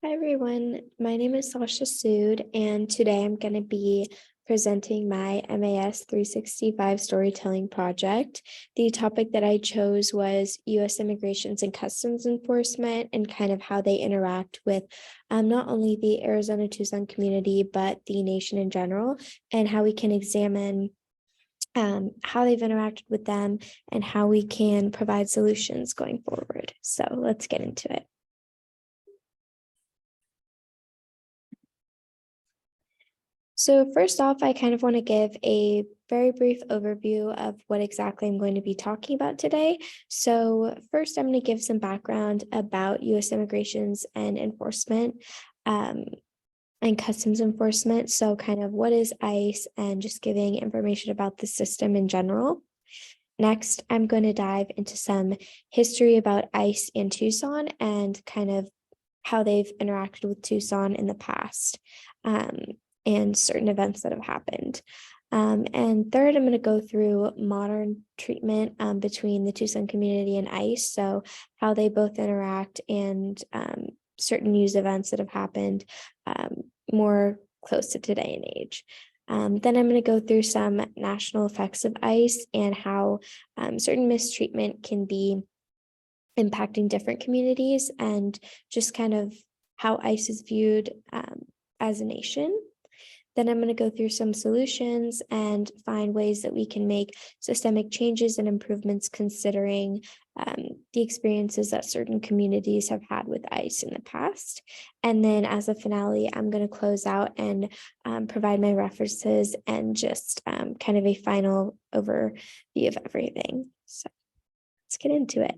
Hi everyone, my name is Sasha Sood, and today I'm going to be presenting my MAS 365 storytelling project. The topic that I chose was U.S. Immigrations and Customs Enforcement and kind of how they interact with not only the Arizona Tucson community, but the nation in general, and how we can examine how they've interacted with them and how we can provide solutions going forward. So let's get into it. So first off, I kind of want to give a very brief overview of what exactly I'm going to be talking about today. So first, I'm going to give some background about U.S. immigrations and enforcement and customs enforcement. So kind of what is ICE and just giving information about the system in general. Next, I'm going to dive into some history about ICE in Tucson and kind of how they've interacted with Tucson in the past. And certain events that have happened. And third, I'm going to go through modern treatment between the Tucson community and ICE, so how they both interact and certain news events that have happened more close to today and age. Then I'm going to go through some national effects of ICE and how certain mistreatment can be impacting different communities and just kind of how ICE is viewed as a nation. Then I'm going to go through some solutions and find ways that we can make systemic changes and improvements considering the experiences that certain communities have had with ICE in the past. And then as a finale, I'm going to close out and provide my references and just kind of a final overview of everything. So let's get into it.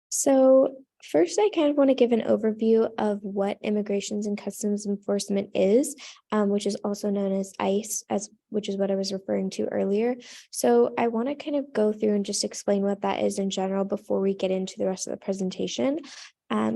So first, I kind of want to give an overview of what immigrations and customs enforcement is, which is also known as ICE, which is what I was referring to earlier. So I want to kind of go through and just explain what that is in general before we get into the rest of the presentation.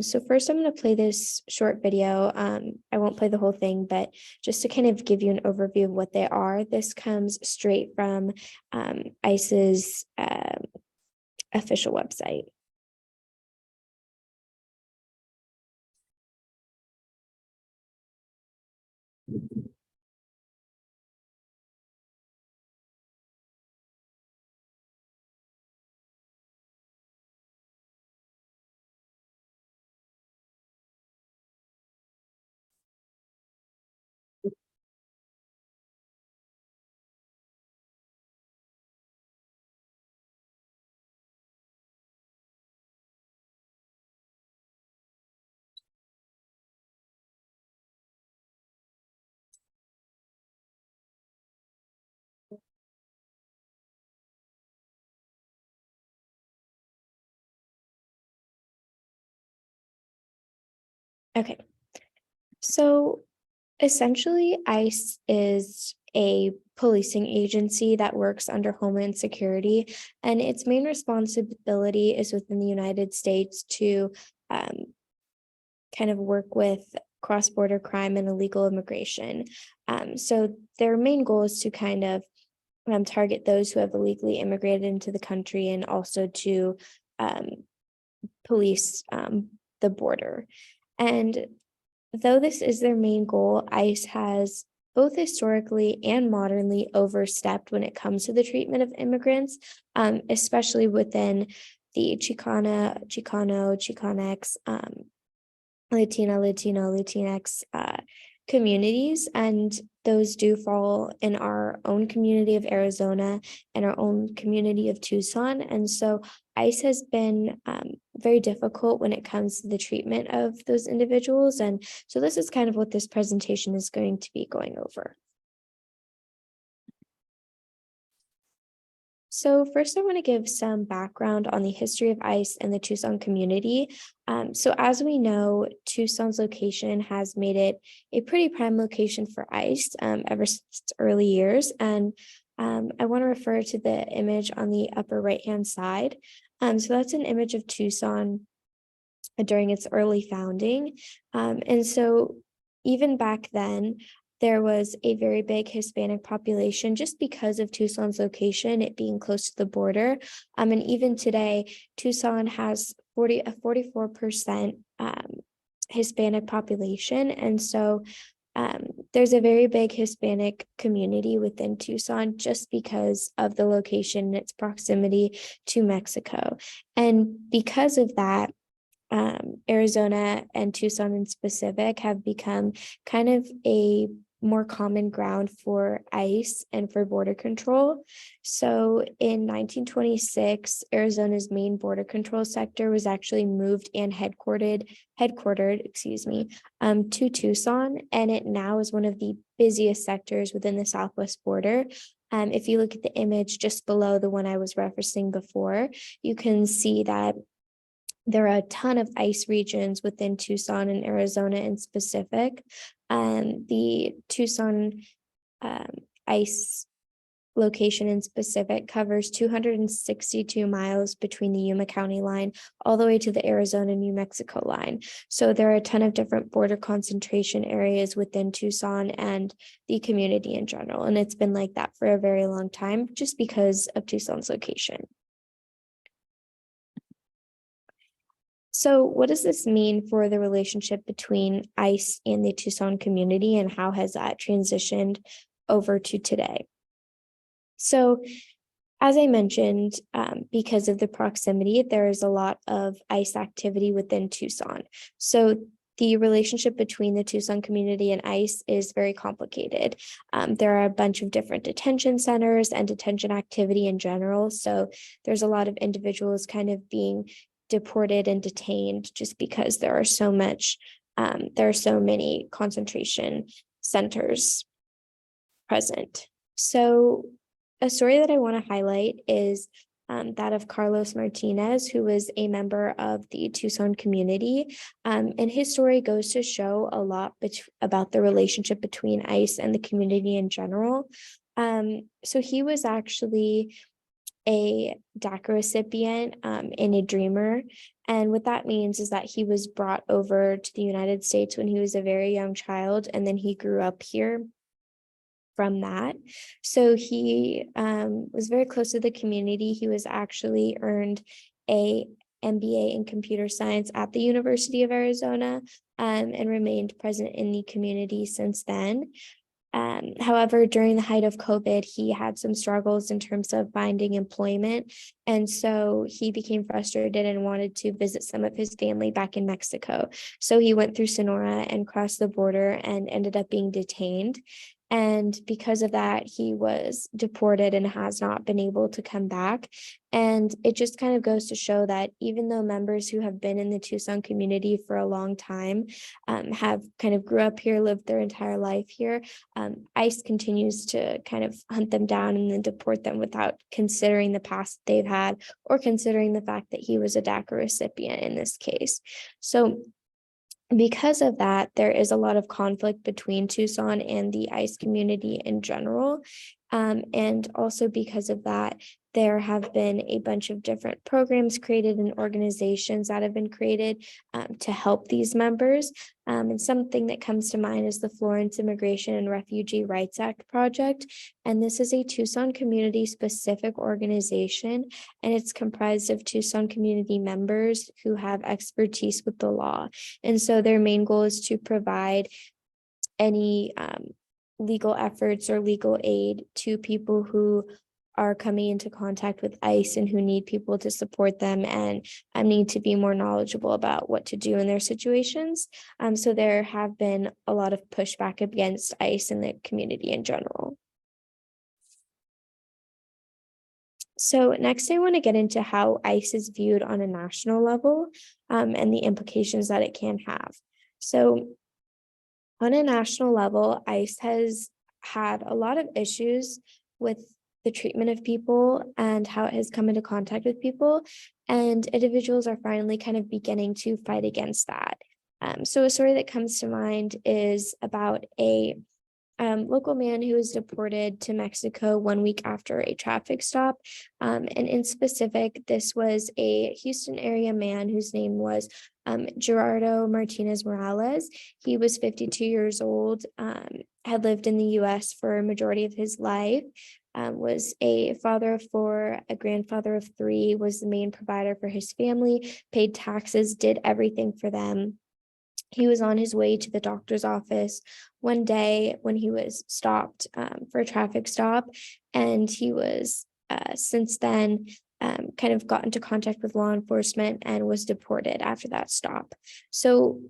So first, I'm going to play this short video. I won't play the whole thing, but just to kind of give you an overview of what they are. This comes straight from ICE's official website. Okay, so essentially, ICE is a policing agency that works under Homeland Security, and its main responsibility is within the United States to kind of work with cross-border crime and illegal immigration. So their main goal is to kind of target those who have illegally immigrated into the country and also to police the border. And though this is their main goal, ICE has both historically and modernly overstepped when it comes to the treatment of immigrants, especially within the Chicano, Chicanx, Latino, Latinx communities. And those do fall in our own community of Arizona and our own community of Tucson. And so ICE has been very difficult when it comes to the treatment of those individuals. And so this is kind of what this presentation is going to be going over. So first, I want to give some background on the history of ICE and the Tucson community. So as we know, Tucson's location has made it a pretty prime location for ICE ever since its early years. And I want to refer to the image on the upper right-hand side. So that's an image of Tucson during its early founding. And so even back then, there was a very big Hispanic population just because of Tucson's location, it being close to the border. And even today, Tucson has a 44% Hispanic population. And so there's a very big Hispanic community within Tucson just because of the location and its proximity to Mexico. And because of that, Arizona and Tucson in specific have become kind of a more common ground for ICE and for border control. So in 1926, Arizona's main border control sector was actually moved and headquartered, to Tucson, and it now is one of the busiest sectors within the southwest border. If you look at the image just below the one I was referencing before, you can see that there are a ton of ICE regions within Tucson and Arizona in specific. The Tucson ICE location in specific covers 262 miles between the Yuma County line all the way to the Arizona-New Mexico line. So there are a ton of different border concentration areas within Tucson and the community in general. And it's been like that for a very long time just because of Tucson's location. So what does this mean for the relationship between ICE and the Tucson community, and how has that transitioned over to today? So as I mentioned, because of the proximity, there is a lot of ICE activity within Tucson. So the relationship between the Tucson community and ICE is very complicated. There are a bunch of different detention centers and detention activity in general. So there's a lot of individuals kind of being deported and detained just because there are so many concentration centers present. So a story that I want to highlight is that of Carlos Martinez, who was a member of the Tucson community. And his story goes to show a lot about the relationship between ICE and the community in general. So he was actually a DACA recipient and a dreamer. And what that means is that he was brought over to the United States when he was a very young child, and then he grew up here from that. So he was very close to the community. He was actually earned a MBA in computer science at the University of Arizona and remained present in the community since then. However, during the height of COVID, he had some struggles in terms of finding employment. And so he became frustrated and wanted to visit some of his family back in Mexico. So he went through Sonora and crossed the border and ended up being detained. And because of that, he was deported and has not been able to come back. And it just kind of goes to show that even though members who have been in the Tucson community for a long time have kind of grew up here, lived their entire life here, ICE continues to kind of hunt them down and then deport them without considering the past they've had or considering the fact that he was a DACA recipient in this case. So because of that, there is a lot of conflict between Tucson and the ICE community in general. And also because of that, there have been a bunch of different programs created and organizations that have been created to help these members. And something that comes to mind is the Florence Immigration and Refugee Rights Act project. And this is a Tucson community specific organization, and it's comprised of Tucson community members who have expertise with the law. And so their main goal is to provide any legal efforts or legal aid to people who are coming into contact with ICE and who need people to support them and need to be more knowledgeable about what to do in their situations. So there have been a lot of pushback against ICE in the community in general. So next, I want to get into how ICE is viewed on a national level and the implications that it can have. So on a national level, ICE has had a lot of issues with the treatment of people and how it has come into contact with people, and individuals are finally kind of beginning to fight against that. So a story that comes to mind is about a local man who was deported to Mexico 1 week after a traffic stop. And in specific, this was a Houston area man whose name was Gerardo Martinez Morales. He was 52 years old, had lived in the US for a majority of his life, was a father of four, a grandfather of three, was the main provider for his family, paid taxes, did everything for them. He was on his way to the doctor's office one day when he was stopped for a traffic stop, and he was since then kind of got into contact with law enforcement and was deported after that stop. So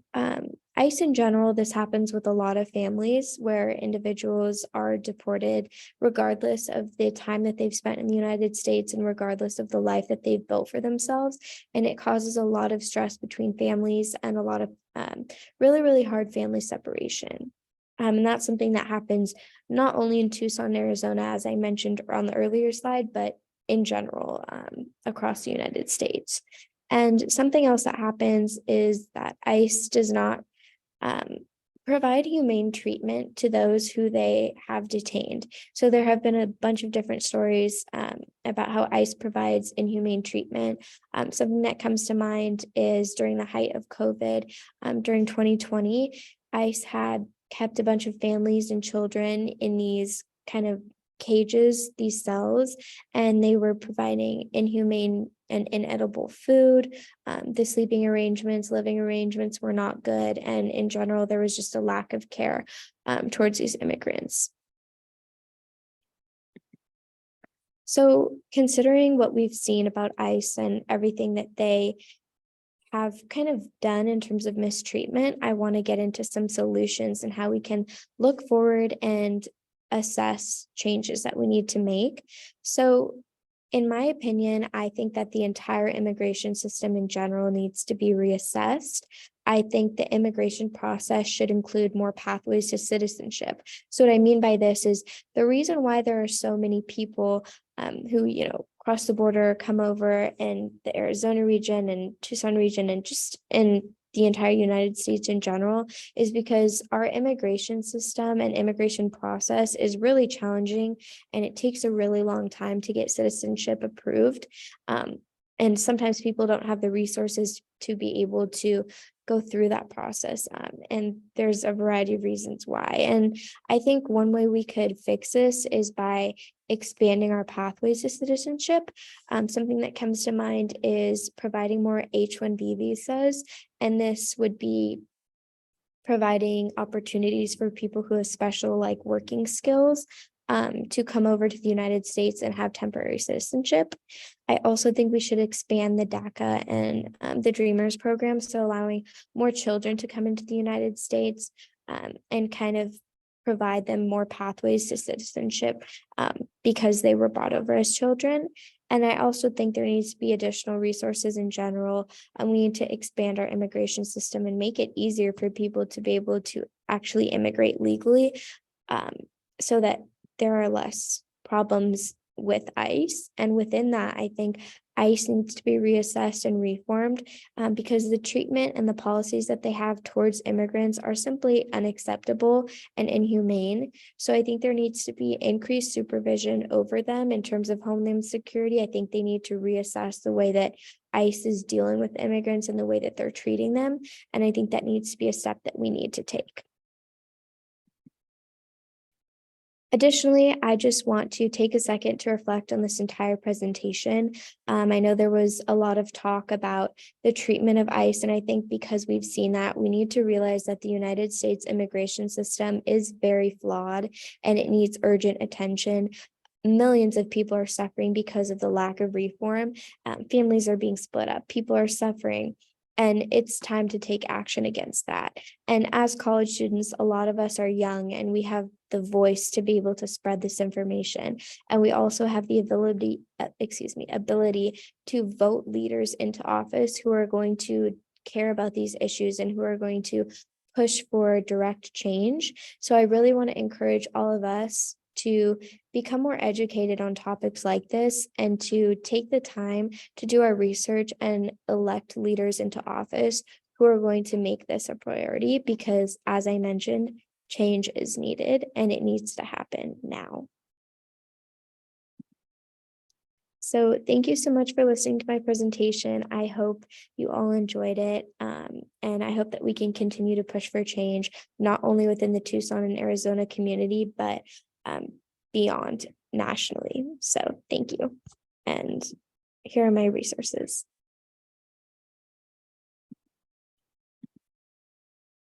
ICE in general, this happens with a lot of families where individuals are deported regardless of the time that they've spent in the United States and regardless of the life that they've built for themselves. And it causes a lot of stress between families and a lot of really, really hard family separation. And that's something that happens not only in Tucson, Arizona, as I mentioned on the earlier slide, but in general across the United States. And something else that happens is that ICE does not provide humane treatment to those who they have detained. So there have been a bunch of different stories about how ICE provides inhumane treatment. Something that comes to mind is during the height of COVID, during 2020, ICE had kept a bunch of families and children in these kind of cages, these cells, and they were providing inhumane and inedible food. The sleeping arrangements, living arrangements were not good. And in general, there was just a lack of care towards these immigrants. So considering what we've seen about ICE and everything that they have kind of done in terms of mistreatment, I want to get into some solutions and how we can look forward and assess changes that we need to make. So in my opinion, I think that the entire immigration system in general needs to be reassessed. I think the immigration process should include more pathways to citizenship. So what I mean by this is the reason why there are so many people who, cross the border, come over in the Arizona region and Tucson region and just in the entire United States in general is because our immigration system and immigration process is really challenging, and it takes a really long time to get citizenship approved. And sometimes people don't have the resources to be able to go through that process. And there's a variety of reasons why. And I think one way we could fix this is by expanding our pathways to citizenship. Something that comes to mind is providing more H-1B visas, and this would be providing opportunities for people who have special working skills to come over to the United States and have temporary citizenship. I also think we should expand the DACA and the Dreamers program, so allowing more children to come into the United States and kind of provide them more pathways to citizenship because they were brought over as children. And I also think there needs to be additional resources in general, and we need to expand our immigration system and make it easier for people to be able to actually immigrate legally, so that there are less problems with ICE. And within that, I think ICE needs to be reassessed and reformed because the treatment and the policies that they have towards immigrants are simply unacceptable and inhumane. So I think there needs to be increased supervision over them in terms of homeland security. I think they need to reassess the way that ICE is dealing with immigrants and the way that they're treating them. And I think that needs to be a step that we need to take. Additionally, I just want to take a second to reflect on this entire presentation. I know there was a lot of talk about the treatment of ICE, and I think because we've seen that, we need to realize that the United States immigration system is very flawed and it needs urgent attention. Millions of people are suffering because of the lack of reform. Families are being split up, people are suffering. And it's time to take action against that. And as college students, a lot of us are young and we have the voice to be able to spread this information. And we also have the ability to vote leaders into office who are going to care about these issues and who are going to push for direct change. So I really want to encourage all of us to become more educated on topics like this and to take the time to do our research and elect leaders into office who are going to make this a priority, because as I mentioned, change is needed and it needs to happen now. So thank you so much for listening to my presentation. I hope you all enjoyed it. And I hope that we can continue to push for change, not only within the Tucson and Arizona community, but beyond nationally. So thank you. And here are my resources.